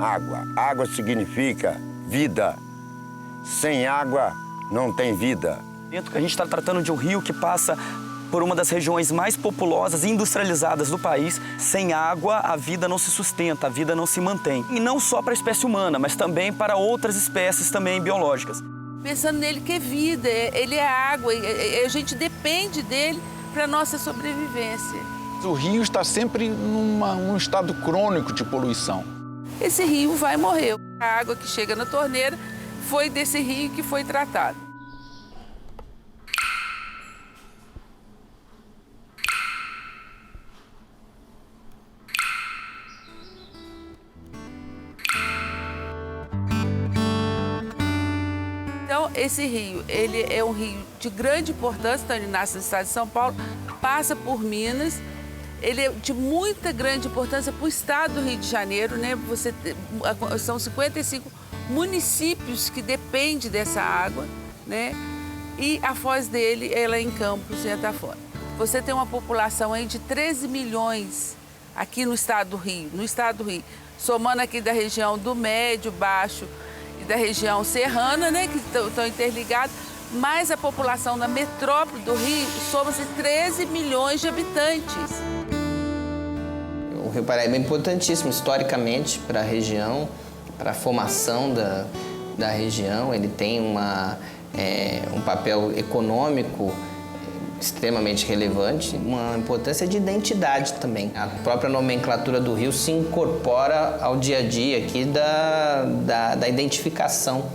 Água. Água significa vida. Sem água não tem vida. A gente está tratando de um rio que passa por uma das regiões mais populosas e industrializadas do país. Sem água, a vida não se sustenta, a vida não se mantém. E não só para a espécie humana, mas também para outras espécies também biológicas. Pensando nele que é vida, ele é água, a gente depende dele para a nossa sobrevivência. O rio está sempre num estado crônico de poluição. Esse rio vai morrer. A água que chega na torneira foi desse rio que foi tratado. Então, esse rio, ele é um rio de grande importância, então ele nasce no estado de São Paulo, passa por Minas, ele é de muita grande importância para o estado do Rio de Janeiro, né? São 55 municípios que dependem dessa água, né? E a foz dele, ela é em Campos, em Atafona. Você tem uma população aí de 13 milhões aqui no estado do Rio, somando aqui da região do Médio, Baixo, da região serrana, né, que estão interligados, mais a população da metrópole do Rio, soma-se 13 milhões de habitantes. O Rio Paraíba é importantíssimo historicamente para a região, para a formação da região. Ele tem um papel econômico extremamente relevante, uma importância de identidade também. A própria nomenclatura do rio se incorpora ao dia a dia aqui da identificação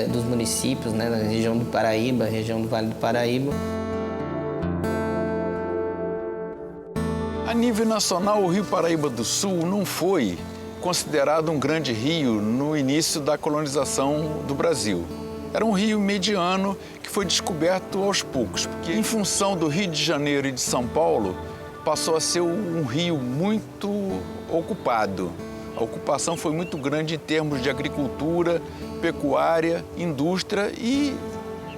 dos municípios, né, na região do Paraíba, região do Vale do Paraíba. A nível nacional, o Rio Paraíba do Sul não foi considerado um grande rio no início da colonização do Brasil. Era um rio mediano que foi descoberto aos poucos, porque em função do Rio de Janeiro e de São Paulo, passou a ser um rio muito ocupado. A ocupação foi muito grande em termos de agricultura, pecuária, indústria e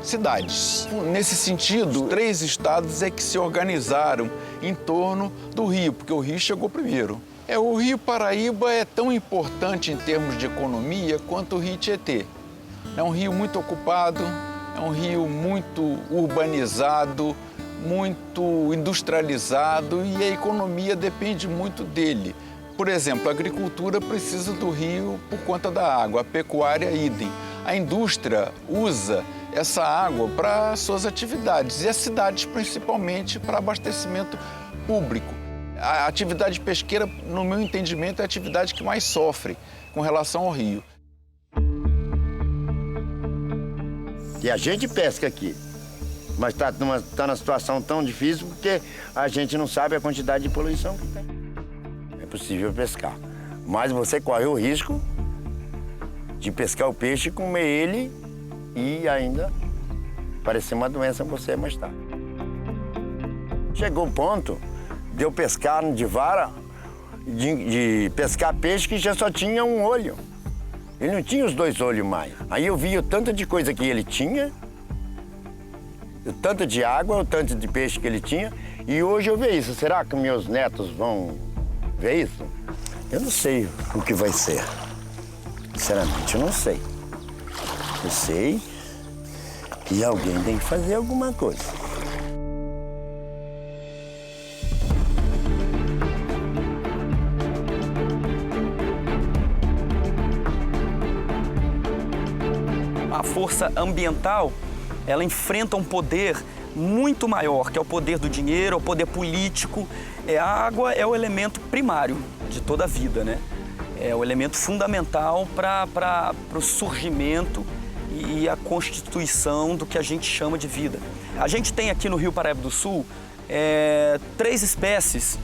cidades. Nesse sentido, 3 estados é que se organizaram em torno do rio, porque o rio chegou primeiro. O Rio Paraíba é tão importante em termos de economia quanto o Rio Tietê. É um rio muito ocupado, é um rio muito urbanizado, muito industrializado e a economia depende muito dele. Por exemplo, a agricultura precisa do rio por conta da água, a pecuária idem. A indústria usa essa água para suas atividades e as cidades principalmente para abastecimento público. A atividade pesqueira, no meu entendimento, é a atividade que mais sofre com relação ao rio. E a gente pesca aqui, mas está numa situação tão difícil porque a gente não sabe a quantidade de poluição que tem. É possível pescar, mas você corre o risco de pescar o peixe, comer ele e ainda parecer uma doença para você mais tarde. Chegou o ponto de eu pescar de vara, de pescar peixe que já só tinha um olho. Ele não tinha os 2 olhos mais. Aí eu vi o tanto de coisa que ele tinha, o tanto de água, o tanto de peixe que ele tinha, e hoje eu vejo isso. Será que meus netos vão ver isso? Eu não sei o que vai ser. Sinceramente, eu não sei. Eu sei que alguém tem que fazer alguma coisa. A força ambiental, ela enfrenta um poder muito maior, que é o poder do dinheiro, o poder político. A água é o elemento primário de toda a vida, né? É o elemento fundamental para o surgimento e a constituição do que a gente chama de vida. A gente tem aqui no Rio Paraíba do Sul 3 espécies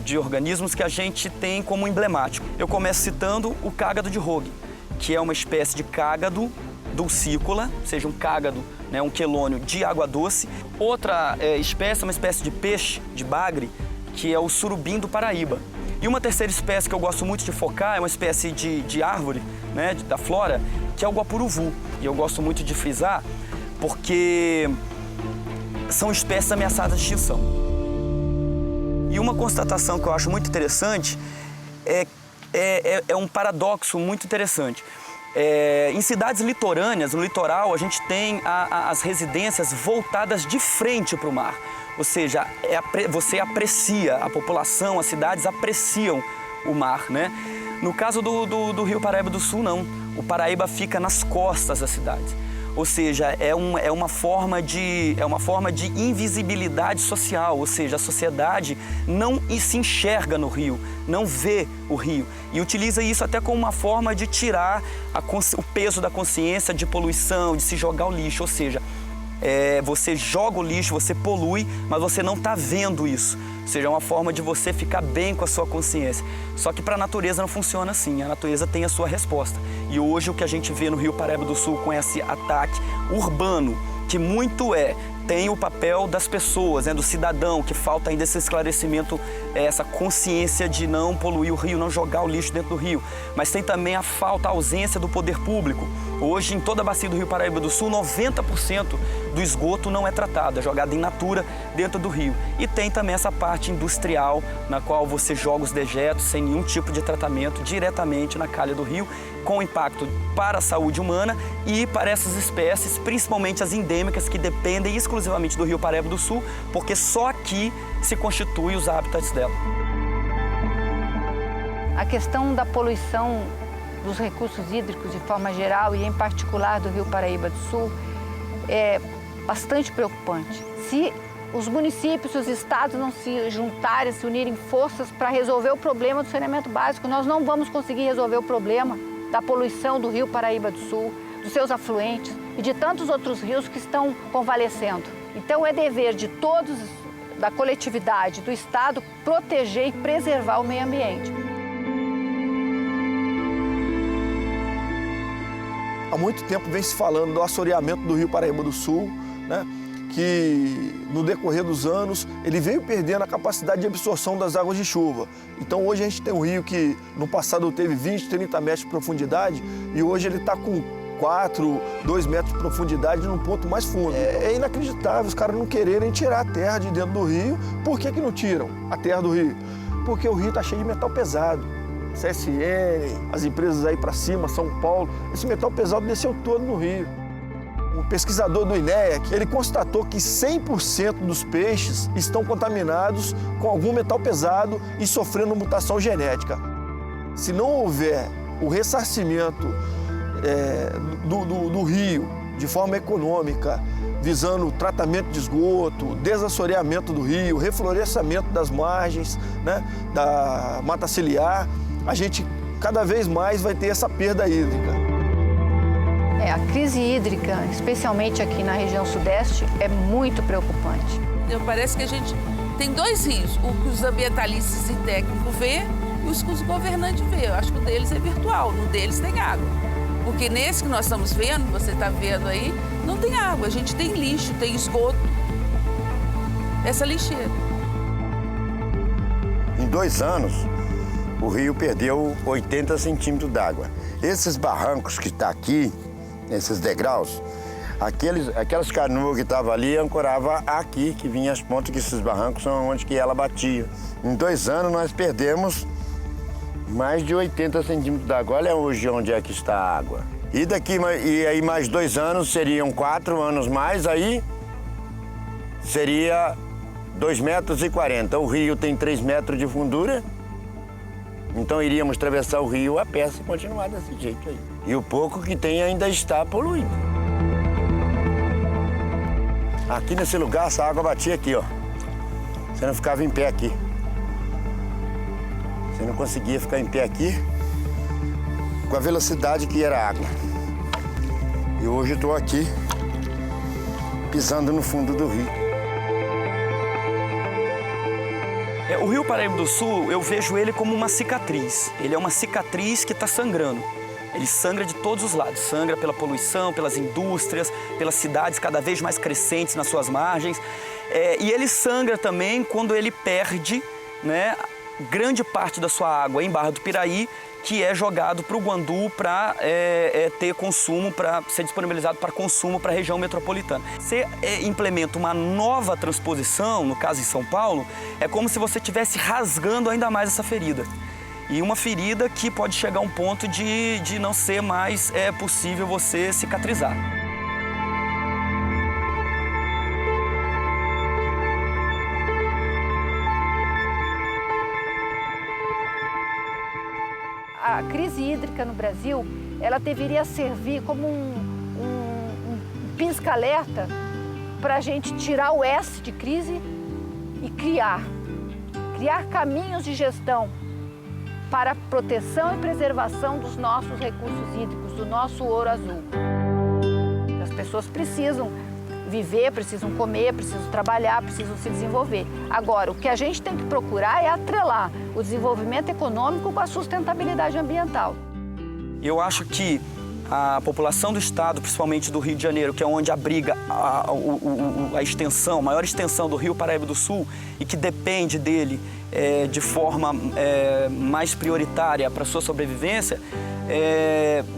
de organismos que a gente tem como emblemático. Eu começo citando o cágado de Rogue, que é uma espécie de cágado dulcícola, ou seja, um cágado, né, um quelônio de água doce. Outra espécie é uma espécie de peixe, de bagre, que é o surubim do Paraíba. E uma terceira espécie que eu gosto muito de focar é uma espécie de árvore, né, da flora, que é o guapuruvu. E eu gosto muito de frisar porque são espécies ameaçadas de extinção. E uma constatação que eu acho muito interessante é é um paradoxo muito interessante. Em cidades litorâneas, no litoral, a gente tem as residências voltadas de frente para o mar. Ou seja, você aprecia, a população, as cidades apreciam o mar, né? No caso do Rio Paraíba do Sul, não. O Paraíba fica nas costas das cidades. Ou seja, é uma forma de invisibilidade social, ou seja, a sociedade não se enxerga no rio, não vê o rio. E utiliza isso até como uma forma de tirar o peso da consciência de poluição, de se jogar o lixo. Ou seja, você joga o lixo, você polui, mas você não está vendo isso. Ou seja, é uma forma de você ficar bem com a sua consciência. Só que para a natureza não funciona assim, a natureza tem a sua resposta. E hoje o que a gente vê no Rio Paraíba do Sul com esse ataque urbano, que muito tem o papel das pessoas, do cidadão, que falta ainda esse esclarecimento, essa consciência de não poluir o rio, não jogar o lixo dentro do rio. Mas tem também a ausência do poder público. Hoje, em toda a bacia do Rio Paraíba do Sul, 90% do esgoto não é tratado, é jogado in natura dentro do rio. E tem também essa parte industrial, na qual você joga os dejetos sem nenhum tipo de tratamento diretamente na calha do rio, com impacto para a saúde humana e para essas espécies, principalmente as endêmicas, que dependem exclusivamente do Rio Paraíba do Sul, porque só aqui se constituem os hábitats dela. A questão da poluição dos recursos hídricos de forma geral e em particular do Rio Paraíba do Sul é bastante preocupante. Se os municípios, os estados não se juntarem, se unirem forças para resolver o problema do saneamento básico, nós não vamos conseguir resolver o problema da poluição do Rio Paraíba do Sul, dos seus afluentes e de tantos outros rios que estão convalescendo. Então é dever de todos, da coletividade, do Estado, proteger e preservar o meio ambiente. Há muito tempo vem se falando do assoreamento do Rio Paraíba do Sul, né? Que no decorrer dos anos ele veio perdendo a capacidade de absorção das águas de chuva. Então hoje a gente tem um rio que no passado teve 20, 30 metros de profundidade e hoje ele está com 2 metros de profundidade num ponto mais fundo. É inacreditável os caras não quererem tirar a terra de dentro do rio. Por que não tiram a terra do rio? Porque o rio está cheio de metal pesado. CSN, as empresas aí para cima, São Paulo, esse metal pesado desceu todo no rio. Um pesquisador do INEA, ele constatou que 100% dos peixes estão contaminados com algum metal pesado e sofrendo mutação genética. Se não houver o ressarcimento do rio de forma econômica, visando tratamento de esgoto, desassoreamento do rio, reflorestamento das margens, né, da mata ciliar, a gente cada vez mais vai ter essa perda hídrica. A crise hídrica, especialmente aqui na região sudeste, é muito preocupante. Parece que a gente tem 2 rios, o que os ambientalistas e técnicos vê e os que os governantes vê. Eu acho que o deles é virtual, no deles tem água. Porque nesse que nós estamos vendo, você está vendo aí, não tem água, a gente tem lixo, tem esgoto. Essa lixeira. Em 2 anos, o rio perdeu 80 centímetros d'água. Esses barrancos que estão aqui, esses degraus, aquelas canoas que estavam ali ancorava aqui, que vinha as pontas, que esses barrancos são onde que ela batia. Em 2 anos nós perdemos mais de 80 centímetros d'água. Olha hoje onde é que está a água. E aí mais 2 anos, seriam 4 anos mais, aí seria 2,40 metros. O rio tem 3 metros de fundura, então iríamos atravessar o rio a pé se continuar desse jeito aí. E o pouco que tem ainda está poluído. Aqui nesse lugar, essa água batia aqui, ó. Você não ficava em pé aqui. Você não conseguia ficar em pé aqui com a velocidade que era a água. E hoje eu estou aqui, pisando no fundo do rio. O Rio Paraíba do Sul, eu vejo ele como uma cicatriz. Ele é uma cicatriz que está sangrando. Ele sangra de todos os lados. Sangra pela poluição, pelas indústrias, pelas cidades cada vez mais crescentes nas suas margens. E ele sangra também quando ele perde, né, grande parte da sua água em Barra do Piraí, que é jogado para o Guandu para ter consumo, para ser disponibilizado para consumo para a região metropolitana. Você implementa uma nova transposição, no caso em São Paulo, é como se você estivesse rasgando ainda mais essa ferida. e uma ferida que pode chegar a um ponto de não ser mais possível você cicatrizar. A crise hídrica no Brasil, ela deveria servir como um pisca-alerta para a gente tirar o S de crise e criar caminhos de gestão para a proteção e preservação dos nossos recursos hídricos, do nosso ouro azul. As pessoas precisam viver, precisam comer, precisam trabalhar, precisam se desenvolver. Agora, o que a gente tem que procurar é atrelar o desenvolvimento econômico com a sustentabilidade ambiental. Eu acho que a população do estado, principalmente do Rio de Janeiro, que é onde abriga a extensão, a maior extensão do Rio Paraíba do Sul e que depende dele de forma mais prioritária para a sua sobrevivência,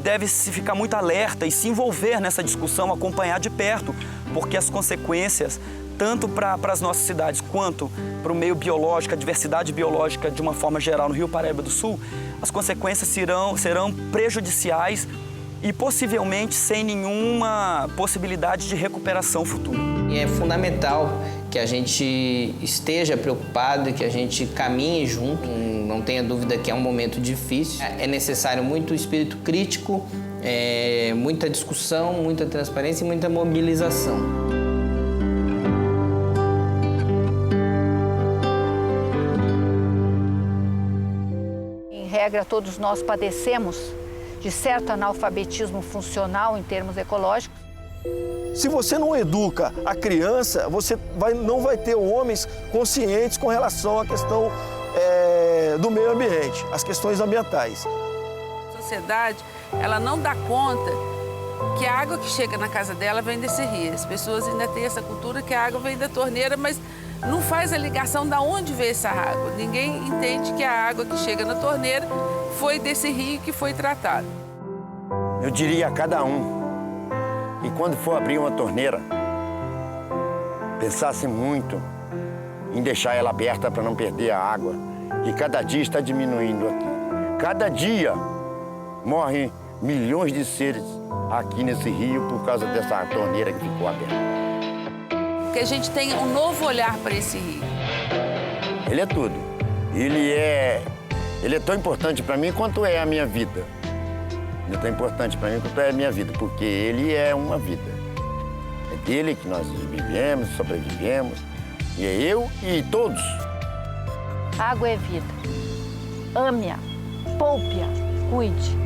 deve se ficar muito alerta e se envolver nessa discussão, acompanhar de perto, porque as consequências, tanto para as nossas cidades quanto para o meio biológico, a diversidade biológica de uma forma geral no Rio Paraíba do Sul, as consequências serão prejudiciais e possivelmente sem nenhuma possibilidade de recuperação futura. E é fundamental que a gente esteja preocupado e que a gente caminhe junto. Não tenha dúvida que é um momento difícil. É necessário muito espírito crítico, muita discussão, muita transparência e muita mobilização. Em regra, todos nós padecemos de certo analfabetismo funcional em termos ecológicos. Se você não educa a criança, você não vai ter homens conscientes com relação à questão do meio ambiente, as questões ambientais. A sociedade, ela não dá conta que a água que chega na casa dela vem desse rio. As pessoas ainda têm essa cultura que a água vem da torneira, mas não faz a ligação de onde veio essa água. Ninguém entende que a água que chega na torneira foi desse rio que foi tratado. Eu diria a cada um, e quando for abrir uma torneira, pensasse muito em deixar ela aberta para não perder a água, que cada dia está diminuindo aqui. Cada dia morrem milhões de seres aqui nesse rio por causa dessa torneira que ficou aberta. Que a gente tenha um novo olhar para esse rio. Ele é tudo. Ele é tão importante para mim quanto é a minha vida. Ele é tão importante para mim quanto é a minha vida, porque ele é uma vida. É dele que nós vivemos, sobrevivemos, e é eu e todos. Água é vida. Ame-a, poupe-a, cuide.